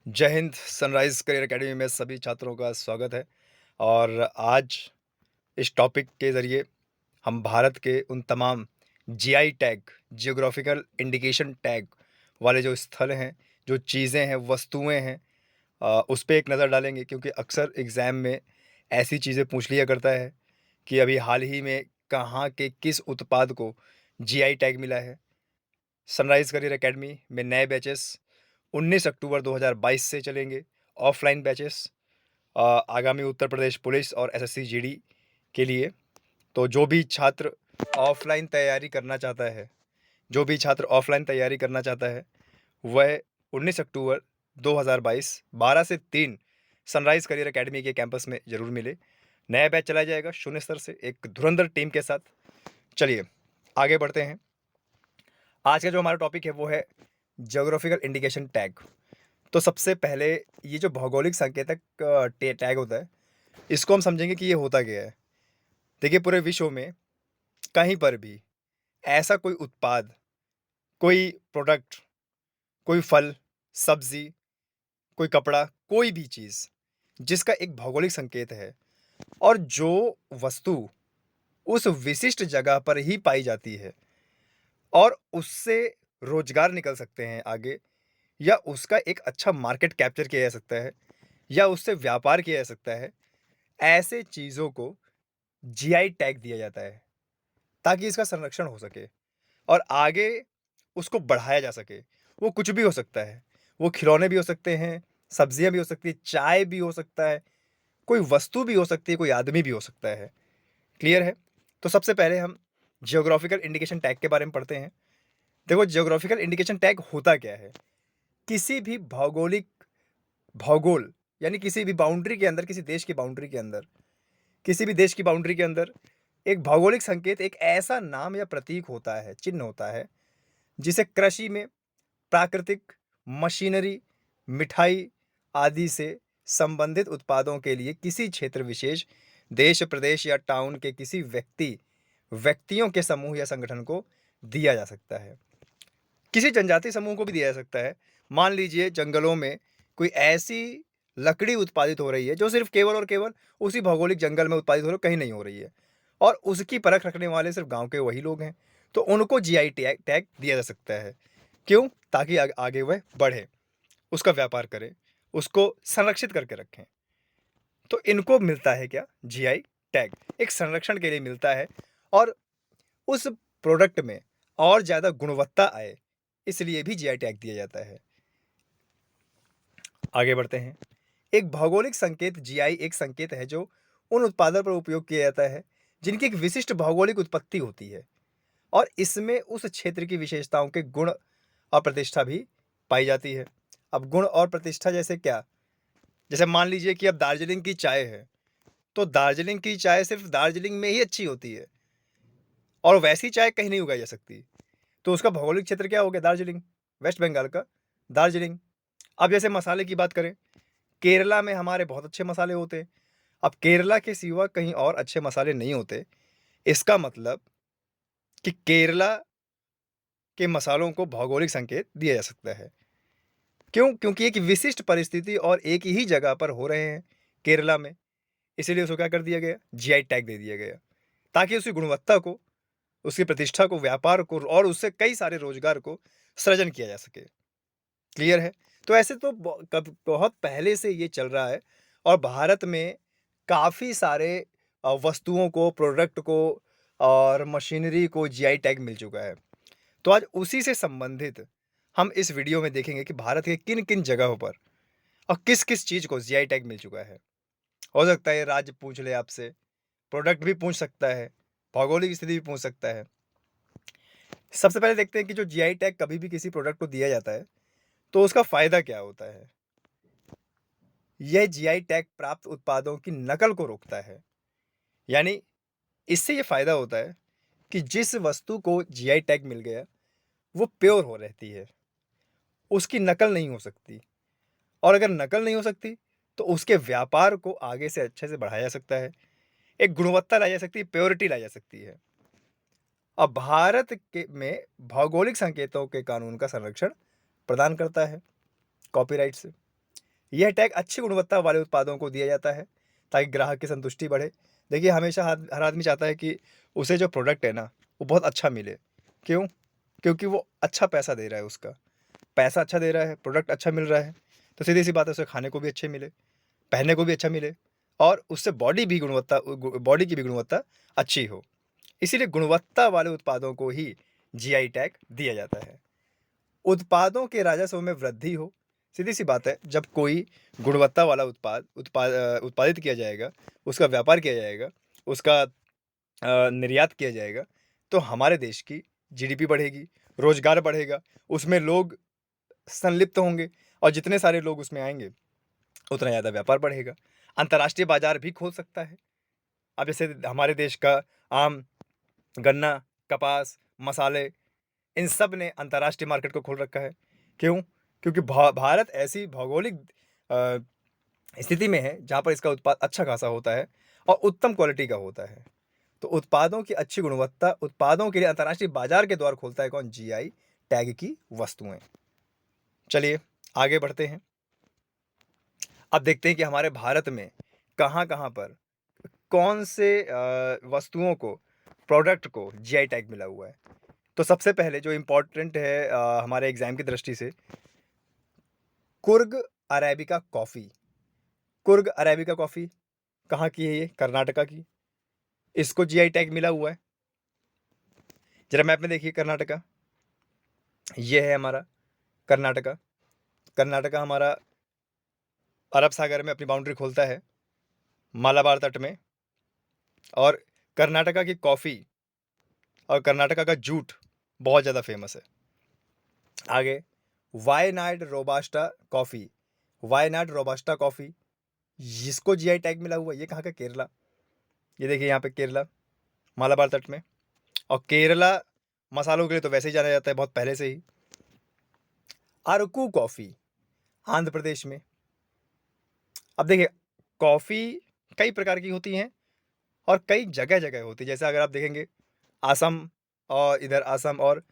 जय Hind. Sunrise career academy में सभी छात्रों का स्वागत है। और आज इस टॉपिक के ज़रिए हम भारत के उन तमाम GI tag, geographical indication tag वाले जो स्थल हैं, जो चीज़ें हैं, वस्तुएं हैं, उस पे एक नज़र डालेंगे, क्योंकि अक्सर एग्ज़ाम में ऐसी चीज़ें पूछ लिया करता है कि अभी हाल ही में कहाँ के किस उत्पाद को जीआई टैग मिला है। सनराइज करियर एकेडमी में नए बैचेस 19 अक्टूबर 2022 से चलेंगे। ऑफलाइन बैचेस आगामी उत्तर प्रदेश पुलिस और एसएससी जीडी के लिए। तो जो भी छात्र ऑफलाइन तैयारी करना चाहता है, वह 19 अक्टूबर 2022 12 से 3 सनराइज करियर एकेडमी के कैंपस में ज़रूर मिले। नया बैच चलाया जाएगा शून्य स्तर से एक धुरंधर टीम के साथ। चलिए आगे बढ़ते हैं। आज का जो हमारा टॉपिक है वो है ज्योग्राफिकल इंडिकेशन टैग। तो सबसे पहले ये जो भौगोलिक संकेतक टैग होता है, इसको हम समझेंगे कि ये होता क्या है। देखिए, पूरे विश्व में कहीं पर भी ऐसा कोई उत्पाद, कोई प्रोडक्ट, कोई फल, सब्जी, कोई कपड़ा, कोई भी चीज़ जिसका एक भौगोलिक संकेत है और जो वस्तु उस विशिष्ट जगह पर ही पाई जाती है और उससे रोजगार निकल सकते हैं आगे, या उसका एक अच्छा मार्केट कैप्चर किया जा सकता है, या उससे व्यापार किया जा सकता है, ऐसे चीज़ों को जीआई टैग दिया जाता है ताकि इसका संरक्षण हो सके और आगे उसको बढ़ाया जा सके। वो कुछ भी हो सकता है, वो खिलौने भी हो सकते हैं, सब्जियां भी हो सकती है, चाय भी हो सकता है, कोई वस्तु भी हो सकती है, कोई आदमी भी हो सकता है। क्लियर है? तो सबसे पहले हम जियोग्राफिकल इंडिकेशन टैग के बारे में पढ़ते हैं। देखो, जियोग्राफिकल इंडिकेशन टैग होता क्या है। किसी भी भौगोल यानी किसी भी बाउंड्री के अंदर, किसी देश की बाउंड्री के अंदर, किसी भी देश की बाउंड्री के अंदर एक भौगोलिक संकेत एक ऐसा नाम या प्रतीक होता है, चिन्ह होता है, जिसे कृषि में प्राकृतिक, मशीनरी, मिठाई आदि से संबंधित उत्पादों के लिए किसी क्षेत्र विशेष, देश, प्रदेश या टाउन के किसी व्यक्तियों के समूह या संगठन को दिया जा सकता है। किसी जनजाति समूह को भी दिया जा सकता है। मान लीजिए जंगलों में कोई ऐसी लकड़ी उत्पादित हो रही है जो सिर्फ केवल और केवल उसी भौगोलिक जंगल में उत्पादित हो रही है, कहीं नहीं हो रही है, और उसकी परख रखने वाले सिर्फ गांव के वही लोग हैं, तो उनको जीआई टैग टैग दिया जा सकता है। क्यों? ताकि आगे वह बढ़े, उसका व्यापार करे, उसको संरक्षित करके रखें। तो इनको मिलता है क्या? जीआई टैग एक संरक्षण के लिए मिलता है, और उस प्रोडक्ट में और ज़्यादा गुणवत्ता आए, इसलिए भी जीआई टैग दिया जाता है। आगे बढ़ते हैं। एक भौगोलिक संकेत जीआई एक संकेत है जो उन उत्पादों पर उपयोग किया जाता है जिनकी एक विशिष्ट भौगोलिक उत्पत्ति होती है और इसमें उस क्षेत्र की विशेषताओं के गुण और प्रतिष्ठा भी पाई जाती है। अब गुण और प्रतिष्ठा जैसे क्या? जैसे मान लीजिए कि अब दार्जिलिंग की चाय है, तो दार्जिलिंग की चाय सिर्फ दार्जिलिंग में ही अच्छी होती है और वैसी चाय कहीं नहीं उगाई जा सकती। तो उसका भौगोलिक क्षेत्र क्या हो गया? दार्जिलिंग, वेस्ट बंगाल का दार्जिलिंग। अब जैसे मसाले की बात करें, केरला में हमारे बहुत अच्छे मसाले होते हैं। अब केरला के सिवा कहीं और अच्छे मसाले नहीं होते। इसका मतलब कि केरला के मसालों को भौगोलिक संकेत दिया जा सकता है। क्यों? क्योंकि एक विशिष्ट परिस्थिति और एक ही जगह पर हो रहे हैं केरला में, इसीलिए उसको क्या कर दिया गया? जीआई टैग दे दिया गया, ताकि उसकी गुणवत्ता को, उसकी प्रतिष्ठा को, व्यापार को और उससे कई सारे रोजगार को सृजन किया जा सके। क्लियर है? तो ऐसे तो बहुत पहले से ये चल रहा है और भारत में काफ़ी सारे वस्तुओं को, प्रोडक्ट को और मशीनरी को जीआई टैग मिल चुका है। तो आज उसी से संबंधित हम इस वीडियो में देखेंगे कि भारत के किन-किन जगहों पर और किस-किस चीज़ को जीआई टैग मिल चुका है। हो सकता है राज्य पूछ ले आपसे, प्रोडक्ट भी पूछ सकता है, भौगोलिक स्थिति भी पूछ सकता है। सबसे पहले देखते हैं कि जो जीआई टैग कभी भी किसी प्रोडक्ट को दिया जाता है, तो उसका फ़ायदा क्या होता है? यह जीआई टैग प्राप्त उत्पादों की नकल को रोकता है। यानी इससे ये फ़ायदा होता है कि जिस वस्तु को जीआई टैग मिल गया, वो प्योर हो रहती है, उसकी नकल नहीं हो सकती, और अगर नकल नहीं हो सकती, तो उसके व्यापार को आगे से अच्छे से बढ़ाया जा सकता है, एक गुणवत्ता लाई जा सकती है, प्योरिटी लाई जा सकती है। अब भारत के में भौगोलिक संकेतों के कानून का संरक्षण प्रदान करता है कॉपीराइट से। यह टैग अच्छी गुणवत्ता वाले उत्पादों को दिया जाता है ताकि ग्राहक की संतुष्टि बढ़े। देखिए, हमेशा हर आदमी चाहता है कि उसे जो प्रोडक्ट है ना, वो बहुत अच्छा मिले। क्यों? क्योंकि वो अच्छा पैसा दे रहा है उसका। पैसा अच्छा दे रहा है, प्रोडक्ट अच्छा मिल रहा है, तो सीधी-सी बात है उसे खाने को भी अच्छे मिले, पहनने को भी अच्छा मिले और उससे बॉडी की भी गुणवत्ता अच्छी हो। इसीलिए गुणवत्ता वाले उत्पादों को ही जीआई टैग दिया जाता है। उत्पादों के राजस्व में वृद्धि हो, सीधी-सी बात है, जब कोई गुणवत्ता वाला उत्पादित किया जाएगा, उसका व्यापार किया जाएगा, उसका निर्यात किया जाएगा, तो हमारे देश की जीडीपी बढ़ेगी, रोज़गार बढ़ेगा, उसमें लोग संलिप्त होंगे और जितने सारे लोग उसमें आएँगे, उतना ज़्यादा व्यापार बढ़ेगा। अंतर्राष्ट्रीय बाज़ार भी खोल सकता है। अब जैसे हमारे देश का आम, गन्ना, कपास, मसाले, इन सब ने अंतर्राष्ट्रीय मार्केट को खोल रखा है। क्यों? क्योंकि भारत ऐसी भौगोलिक अ, स्थिति में है जहाँ पर इसका उत्पाद अच्छा खासा होता है और उत्तम क्वालिटी का होता है। तो उत्पादों की अच्छी गुणवत्ता उत्पादों के लिए अंतर्राष्ट्रीय बाजार के द्वार खोलता है कौन? जीआई टैग की वस्तुएँ। चलिए आगे बढ़ते हैं। अब देखते हैं कि हमारे भारत में कहाँ-कहाँ पर कौन से वस्तुओं को, प्रोडक्ट को जीआई टैग मिला हुआ है। तो सबसे पहले जो इम्पोर्टेंट है हमारे एग्ज़ाम की दृष्टि से, Coorg arabica coffee. Coorg arabica coffee कहाँ की है ये? कर्नाटका की। इसको जीआई टैग मिला हुआ है। ज़रा मैप में देखिए कर्नाटका। ये है हमारा कर्नाटका। कर्नाटका हमारा अरब सागर में अपनी बाउंड्री खोलता है, मालाबार तट में। और कर्नाटका की कॉफ़ी और कर्नाटका का जूट बहुत ज़्यादा फ़ेमस है। आगे Wayanad robusta coffee. Wayanad robusta coffee, इसको जीआई टैग मिला हुआ है। ये कहाँ का? केरला। ये देखिए यहाँ पे केरला, मालाबार तट में। और केरला मसालों के लिए तो वैसे ही जाना जाता है बहुत पहले से ही। अरकू कॉफ़ी, आंध्र प्रदेश में। अब देखिए, कॉफ़ी कई प्रकार की होती हैं और कई जगह-जगह होती है। जैसे अगर आप देखेंगे असम, और इधर असम और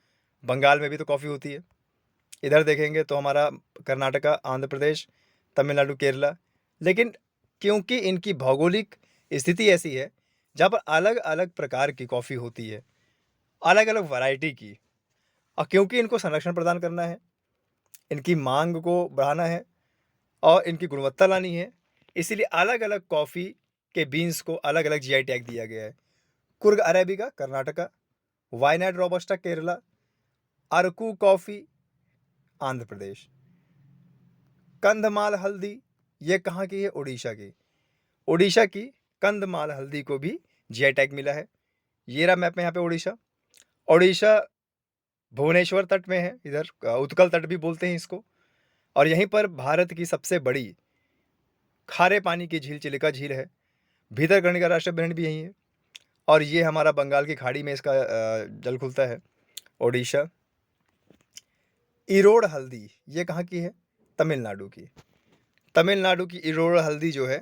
बंगाल में भी तो कॉफ़ी होती है। इधर देखेंगे तो हमारा कर्नाटका, आंध्र प्रदेश, तमिलनाडु, केरला। लेकिन क्योंकि इनकी भौगोलिक स्थिति ऐसी है, जहाँ पर अलग-अलग प्रकार की कॉफ़ी होती है, अलग-अलग वैरायटी की, और क्योंकि इनको संरक्षण प्रदान करना है, इनकी माँग को बढ़ाना है और इनकी गुणवत्ता लानी है, इसीलिए अलग-अलग कॉफ़ी के बीन्स को अलग-अलग जीआई टैग दिया गया है। Coorg arabica Karnataka, Wayanad robusta Kerala, Araku coffee Andhra Pradesh. Kandhamal हल्दी, ये कहाँ की है? ओडिशा की। ओडिशा की कंधमाल हल्दी को भी जीआई टैग मिला है। ये रहा मैप में यहाँ पे ओडिशा। ओडिशा भुवनेश्वर तट में है, इधर उत्कल तट भी बोलते हैं इसको। और यहीं पर भारत की सबसे बड़ी खारे पानी की झील चिलिका झील है। भीतरकनिका राष्ट्रीय उद्यान भी यहीं है। और ये हमारा बंगाल की खाड़ी में इसका जल खुलता है। ओडिशा। इरोड़ हल्दी, ये कहाँ की है? तमिलनाडु की। तमिलनाडु की इरोड़ हल्दी जो है,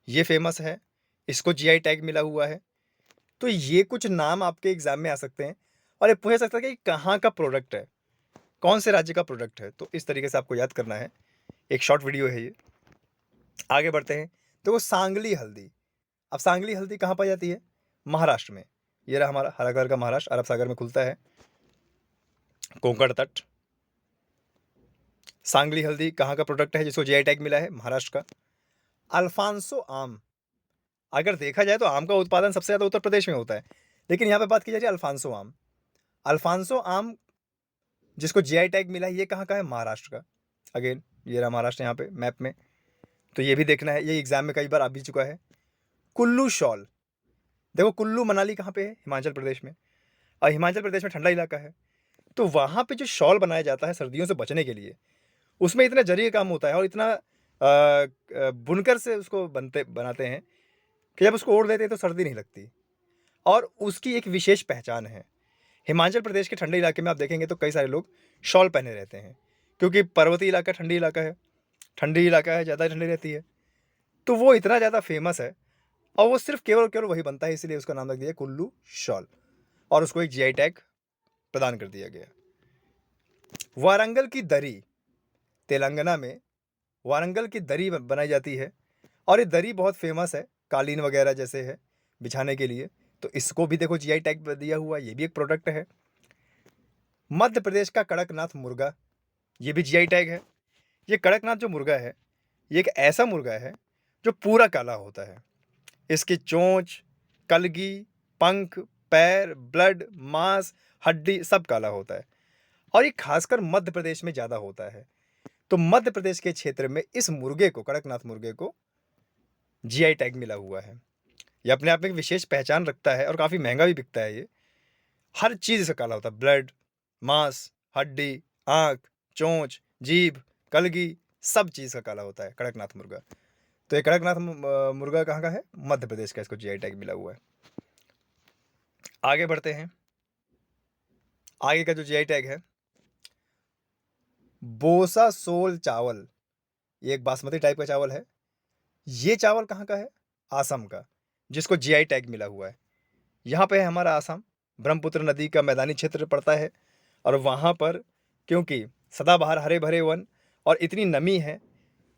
ये फ़ेमस है। इसको जीआई टैग मिला हुआ है। तो ये कुछ नाम आपके एग्ज़ाम में आ सकते हैं और ये पूछ सकता है कि कहाँ का प्रोडक्ट है, कौन से राज्य का प्रोडक्ट है। तो इस तरीके से आपको याद करना है। एक शॉर्ट वीडियो है ये। आगे बढ़ते हैं। तो सांगली हल्दी। अब सांगली हल्दी कहाँ पाई जाती है? महाराष्ट्र में। ये रहा हमारा हरा कलर का महाराष्ट्र, अरब सागर में खुलता है, कोंकण तट। सांगली हल्दी कहाँ का प्रोडक्ट है जिसको जीआई टैग मिला है? महाराष्ट्र का। अल्फांसो आम, अगर देखा जाए तो आम का उत्पादन सबसे ज़्यादा उत्तर प्रदेश में होता है, लेकिन यहाँ पे बात की जा रही है अल्फांसो आम। अल्फांसो आम जिसको जीआई टैग मिला है, ये कहाँ का है? महाराष्ट्र का। अगेन ये रहा महाराष्ट्र यहाँ पे मैप में, तो ये भी देखना है, ये एग्जाम में कई बार आ भी चुका है। कुल्लू शॉल, देखो कुल्लू मनाली कहाँ पे है? हिमाचल प्रदेश में। और हिमाचल प्रदेश में ठंडा इलाका है, तो वहाँ पे जो शॉल बनाया जाता है सर्दियों से बचने के लिए, उसमें इतना जरिए काम होता है और इतना बुनकर से उसको बनाते हैं कि जब उसको ओढ़ लेते हैं तो सर्दी नहीं लगती। और उसकी एक विशेष पहचान है। हिमाचल प्रदेश के ठंडे इलाके में आप देखेंगे तो कई सारे लोग शॉल पहने रहते हैं, क्योंकि पर्वतीय इलाका ठंडी इलाका है, ठंडी इलाका है, ज़्यादा ठंडी रहती है, तो वो इतना ज़्यादा फेमस है और वो सिर्फ केवल केवल वही बनता है, इसलिए उसका नाम रख दिया कुल्लू शॉल और उसको एक जीआई टैग प्रदान कर दिया गया। वारंगल की दरी, तेलंगाना में वारंगल की दरी बनाई जाती है और ये दरी बहुत फेमस है, कालीन वगैरह जैसे है बिछाने के लिए। तो इसको भी देखो जीआई टैग दिया हुआ है, ये भी एक प्रोडक्ट है। मध्य प्रदेश का कड़कनाथ मुर्गा, ये भी जीआई टैग है। ये कड़कनाथ जो मुर्गा है, ये एक ऐसा मुर्गा है जो पूरा काला होता है। इसकी चोंच, कलगी, पंख, पैर, ब्लड, मांस, हड्डी सब काला होता है और ये खासकर मध्य प्रदेश में ज़्यादा होता है। तो मध्य प्रदेश के क्षेत्र में इस मुर्गे को, कड़कनाथ मुर्गे को जीआई टैग मिला हुआ है। ये अपने आप में एक विशेष पहचान रखता है और काफ़ी महंगा भी बिकता है ये। हर चीज़ इसका काला होता है, ब्लड, मांस, हड्डी, आँख, चोंच, जीभ, कलगी, सब चीज़ का काला होता है कड़कनाथ मुर्गा। तो ये कड़कनाथ मुर्गा कहाँ का है? मध्य प्रदेश का, इसको जीआई टैग मिला हुआ है। आगे बढ़ते हैं। आगे का जो जीआई टैग है, बोसा सोल चावल, ये एक बासमती टाइप का चावल है। ये चावल कहाँ का है? आसम का, जिसको जीआई टैग मिला हुआ है। यहाँ पे है हमारा आसाम, ब्रह्मपुत्र नदी का मैदानी क्षेत्र पड़ता है और वहाँ पर क्योंकि सदाबहार हरे भरे वन और इतनी नमी है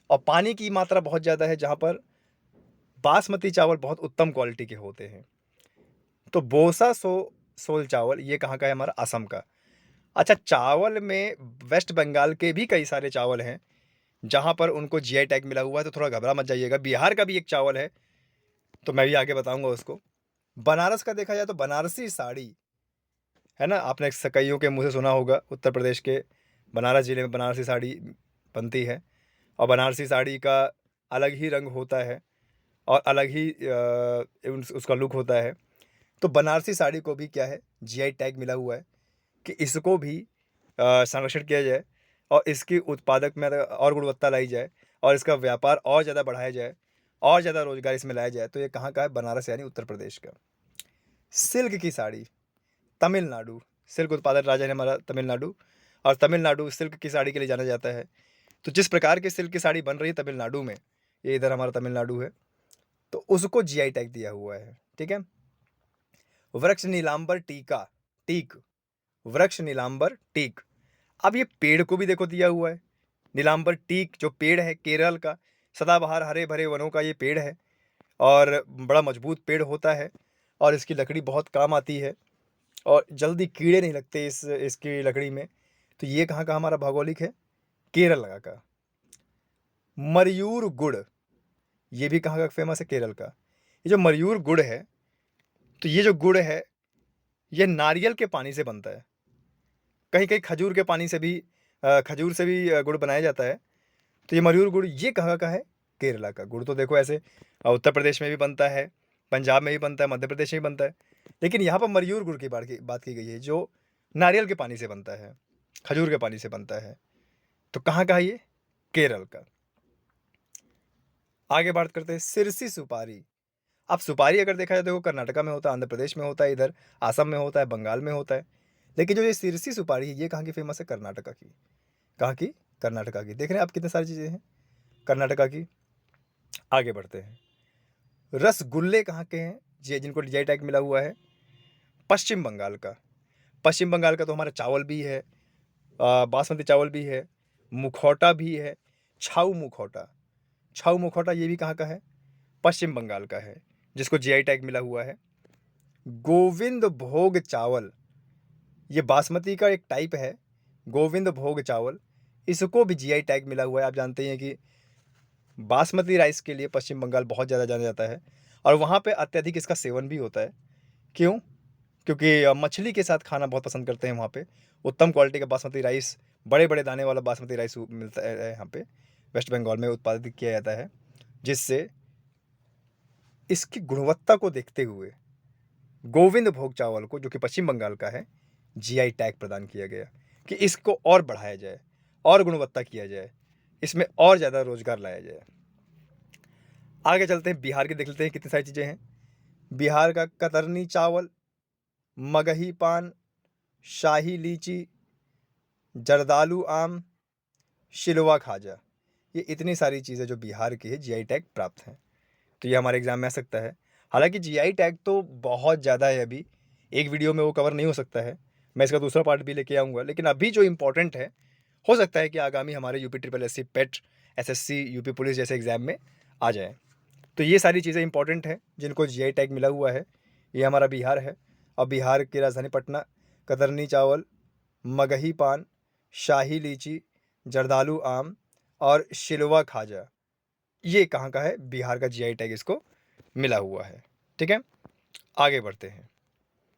और पानी की मात्रा बहुत ज़्यादा है, जहाँ पर बासमती चावल बहुत उत्तम क्वालिटी के होते हैं। तो बोसा सोल चावल ये कहाँ का है? हमारा असम का। अच्छा, चावल में वेस्ट बंगाल के भी कई सारे चावल हैं जहाँ पर उनको जीआई टैग मिला हुआ है, तो थोड़ा घबरा मत जाइएगा। बिहार का भी एक चावल है, तो मैं भी आगे बताऊंगा उसको। बनारस का देखा जाए तो बनारसी साड़ी है ना, आपने कईयों के मुँह से सुना होगा, उत्तर प्रदेश के बनारस ज़िले में बनारसी साड़ी बनती है और बनारसी साड़ी का अलग ही रंग होता है और अलग ही उसका लुक होता है। तो बनारसी साड़ी को भी क्या है? जीआई टैग मिला हुआ है कि इसको भी संरक्षण किया जाए और इसकी उत्पादक में और गुणवत्ता लाई जाए और इसका व्यापार और ज़्यादा बढ़ाया जाए और ज़्यादा रोजगार इसमें लाया जाए। तो ये कहाँ का है? बनारस यानी उत्तर प्रदेश का। सिल्क की साड़ी, तमिलनाडु, सिल्क उत्पादक राज्य है हमारा तमिलनाडु और तमिलनाडु सिल्क की साड़ी के लिए जाना जाता है। तो जिस प्रकार की सिल्क की साड़ी बन रही है तमिलनाडु में, ये इधर हमारा तमिलनाडु है, तो उसको जीआई टैग दिया हुआ है। ठीक है। वृक्ष नीलांबर टीका, टीक, वृक्ष नीलांबर टीक। अब ये पेड़ को भी देखो दिया हुआ है, नीलांबर टीक जो पेड़ है केरल का, सदाबहार हरे भरे वनों का ये पेड़ है और बड़ा मजबूत पेड़ होता है और इसकी लकड़ी बहुत काम आती है और जल्दी कीड़े नहीं लगते इसकी लकड़ी में। तो ये कहाँ का हमारा भौगोलिक है? केरल का। मरयूर गुड़, ये भी कहाँ का फेमस है? केरल का। ये जो मरयूर गुड़ है, तो ये जो गुड़ है ये नारियल के पानी से बनता है। कहीं कहीं खजूर के पानी से भी खजूर से भी गुड़ बनाया जाता है। तो ये मरयूर गुड़ ये कहाँ का है? केरला का। गुड़ तो देखो ऐसे उत्तर प्रदेश में भी बनता है, पंजाब में भी बनता है, मध्य प्रदेश में भी बनता है, लेकिन यहाँ पर मरयूर गुड़ की बात की गई है जो नारियल के पानी से बनता है, खजूर के पानी से बनता है। तो कहाँ का है ये? केरल का। आगे बात करते हैं सिरसी सुपारी। अब सुपारी अगर देखा जाए देखो कर्नाटका में होता है, आंध्र प्रदेश में होता है, इधर आसम में होता है, बंगाल में होता है, लेकिन जो ये सिरसी सुपारी है ये कहाँ की फेमस है? कर्नाटका की। कहाँ की? कर्नाटका की। देख रहे हैं आप कितनी सारी चीज़ें हैं कर्नाटका की। आगे बढ़ते हैं। रसगुल्ले कहाँ के हैं जी, जिनको जीआई टैग मिला हुआ है? पश्चिम बंगाल का। पश्चिम बंगाल का तो हमारा चावल भी है, बासमती चावल भी है, मुखौटा भी है, छाऊ मुखौटा। छाऊ मुखौटा ये भी कहाँ का है? पश्चिम बंगाल का है, जिसको जीआई टैग मिला हुआ है। गोविंद भोग चावल, ये बासमती का एक टाइप है, गोविंद भोग चावल, इसको भी जीआई टैग मिला हुआ है। आप जानते हैं कि बासमती राइस के लिए पश्चिम बंगाल बहुत ज़्यादा जाना जाता है और वहाँ पे अत्यधिक इसका सेवन भी होता है। क्यों? क्योंकि मछली के साथ खाना बहुत पसंद करते हैं वहाँ पे। उत्तम क्वालिटी का बासमती राइस, बड़े बड़े दाने वाला बासमती राइस मिलता है यहाँ पे, वेस्ट बंगाल में उत्पादित किया जाता है, जिससे इसकी गुणवत्ता को देखते हुए गोविंद भोग चावल को, जो कि पश्चिम बंगाल का है, जीआई टैग प्रदान किया गया कि इसको और बढ़ाया जाए और गुणवत्ता किया जाए, इसमें और ज़्यादा रोजगार लाया जाए। आगे चलते हैं, बिहार के देख लेते हैं कितनी सारी चीज़ें हैं। बिहार का कतरनी चावल, मगही पान, शाही लीची, जर्दालू आम, शिलवा खाजा, ये इतनी सारी चीज़ें जो बिहार की है जीआई टैग प्राप्त हैं। तो ये हमारे एग्जाम में आ सकता है। हालांकि जीआई टैग तो बहुत ज़्यादा है, अभी एक वीडियो में वो कवर नहीं हो सकता है, मैं इसका दूसरा पार्ट भी लेके आऊँगा, लेकिन अभी जो इम्पोर्टेंट है हो सकता है कि आगामी हमारे यूपी ट्रिपल एससी पेट, एसएससी, यूपी पुलिस जैसे एग्ज़ाम में आ जाएँ। तो ये सारी चीज़ें इंपॉर्टेंट हैं जिनको जीआई टैग मिला हुआ है। ये हमारा बिहार है और बिहार की राजधानी पटना, कतरनी चावल, मगही पान, शाही लीची, जर्दालू आम और शिलवा खाजा, ये कहाँ का है? बिहार का जीआई टैग इसको मिला हुआ है। ठीक है? आगे बढ़ते हैं।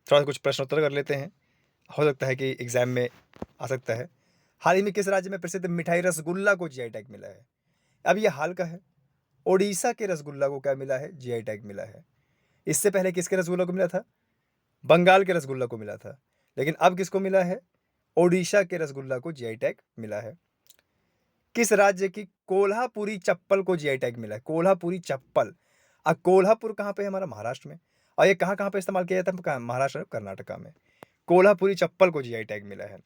थोड़ा-सा कुछ प्रश्नोत्तर कर लेते हैं। हो सकता है कि एग्ज़ाम में आ सकता है। हाल ही में किस राज्य में प्रसिद्ध मिठाई रसगुल्ला को जीआई टैग मिला है? अब ये हाल का है। ओडिशा के रसगुल्ला को क्या मिला है? जीआई टैग मिला है। इससे पहले किसके रसगुल्ला को मिला था? बंगाल के रसगुल्ला को मिला था। लेकिन अब किसको मिला है? ओडिशा के रसगुल्ला को जीआई टैग मिला है। किस राज्य की कोल्हापुरी चप्पल को जीआई टैग मिला है? कोल्हापुरी चप्पल। कोल्हापुर कहाँ पे है? हमारा महाराष्ट्र में। और ये कहाँ-कहाँ पे इस्तेमाल किया जाता है? महाराष्ट्र और कर्नाटका में। कोल्हापुरी चप्पल को जीआई टैग मिला है।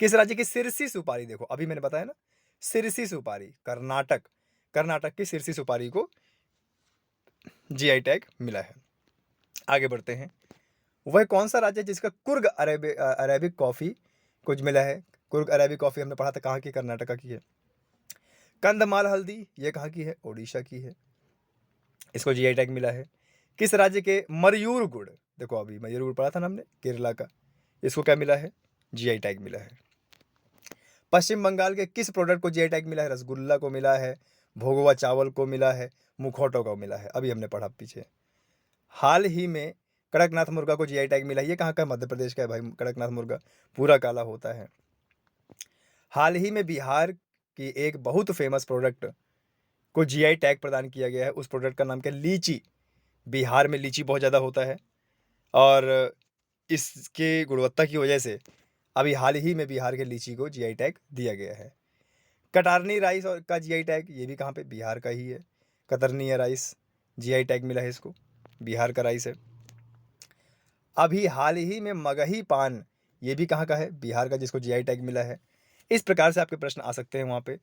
किस राज्य की सिरसी सुपारी, देखो अभी मैंने बताया ना, सिरसी सुपारी, कर्नाटक, कर्नाटक की सिरसी सुपारी को जीआई टैग मिला है। आगे बढ़ते हैं। वह कौन सा राज्य है जिसका कुर्ग अरेबिक कॉफी को मिला है? कुर्ग अरेबिक कॉफी हमने पढ़ा था कहाँ की? कर्नाटका की है। कंधमाल हल्दी, ये कहाँ की है? ओडिशा की है। इसको जीआई टैग मिला है। किस राज्य के मरयूर गुड़, देखो अभी मयूर गुड़ पढ़ा था ना हमने, केरला का, इसको क्या मिला है? जीआई टैग मिला है। पश्चिम बंगाल के किस प्रोडक्ट को जीआई टैग मिला है? रसगुल्ला को मिला है, भोगवा चावल को मिला है, मुखौटों को मिला है, अभी हमने पढ़ा पीछे। हाल ही में कड़कनाथ मुर्गा को जीआई टैग मिला है। ये कहाँ का है? मध्य प्रदेश का है भाई। कड़कनाथ मुर्गा पूरा काला होता है। हाल ही में बिहार की एक बहुत फेमस प्रोडक्ट को जीआई टैग प्रदान किया गया है। उस प्रोडक्ट का नाम क्या है? लीची। बिहार में लीची बहुत ज़्यादा होता है और इसके गुणवत्ता की वजह से अभी हाल ही में बिहार के लीची को जीआई टैग दिया गया है। कटारनी राइस और का जीआई टैग, ये भी कहाँ पे? बिहार का ही है। कतरनी राइस, जीआई टैग मिला है इसको, बिहार का राइस है। अभी हाल ही में मगही पान, ये भी कहाँ का है? बिहार का, जिसको जीआई टैग मिला है। इस प्रकार से आपके प्रश्न आ सकते हैं वहाँ पे।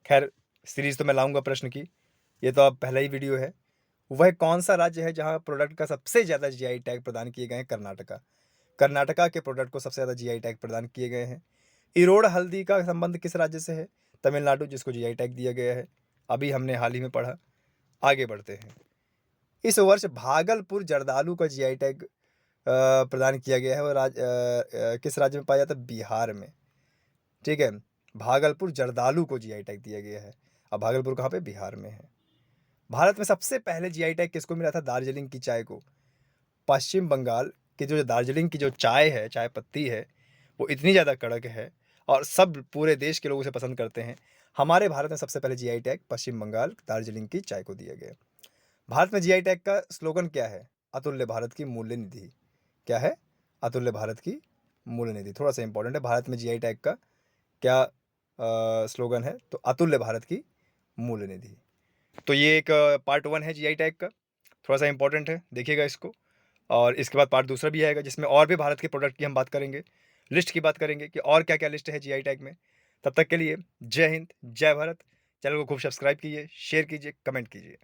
खैर सीरीज तो मैं लाऊंगा प्रश्न की, ये तो अब पहला ही वीडियो है। वह कौन सा राज्य है जहाँ प्रोडक्ट का सबसे ज़्यादा जीआई टैग प्रदान किए गए हैं? कर्नाटका। कर्नाटका के प्रोडक्ट को सबसे ज़्यादा जीआई टैग प्रदान किए गए हैं। इरोड़ हल्दी का संबंध किस राज्य से है? तमिलनाडु, जिसको जीआई टैग दिया गया है, अभी हमने हाल ही में पढ़ा। आगे बढ़ते हैं। इस वर्ष भागलपुर जर्दालू का जीआई टैग प्रदान किया गया है और किस राज्य में पाया जाता है? बिहार में। ठीक है, भागलपुर जर्दालू को जीआई टैग दिया गया है। अब भागलपुर कहाँ पे? बिहार में है। भारत में सबसे पहले जीआई टैग किसको मिला था? दार्जिलिंग की चाय को। पश्चिम बंगाल की जो दार्जिलिंग की जो चाय है, चाय पत्ती है, वो इतनी ज़्यादा कड़क है और सब पूरे देश के लोग उसे पसंद करते हैं। हमारे भारत में सबसे पहले जीआई टैग पश्चिम बंगाल दार्जिलिंग की चाय को दिया गया। भारत में जीआई टैग का स्लोगन क्या है? अतुल्य भारत की मूल्य निधि। क्या है? अतुल्य भारत की मूल्य निधि। थोड़ा सा इंपॉर्टेंट है, भारत में जीआई टैग का क्या स्लोगन है? तो अतुल्य भारत की मूल्य निधि। तो ये एक पार्ट 1 है जीआई टैग का, थोड़ा सा इंपॉर्टेंट है, देखिएगा इसको। और इसके बाद पार्ट दूसरा भी आएगा जिसमें और भी भारत के प्रोडक्ट की हम बात करेंगे, लिस्ट की बात करेंगे कि और क्या क्या लिस्ट है जीआई टैग में। तब तक के लिए जय हिंद, जय भारत। चैनल को खूब सब्सक्राइब कीजिए, शेयर कीजिए, कमेंट कीजिए।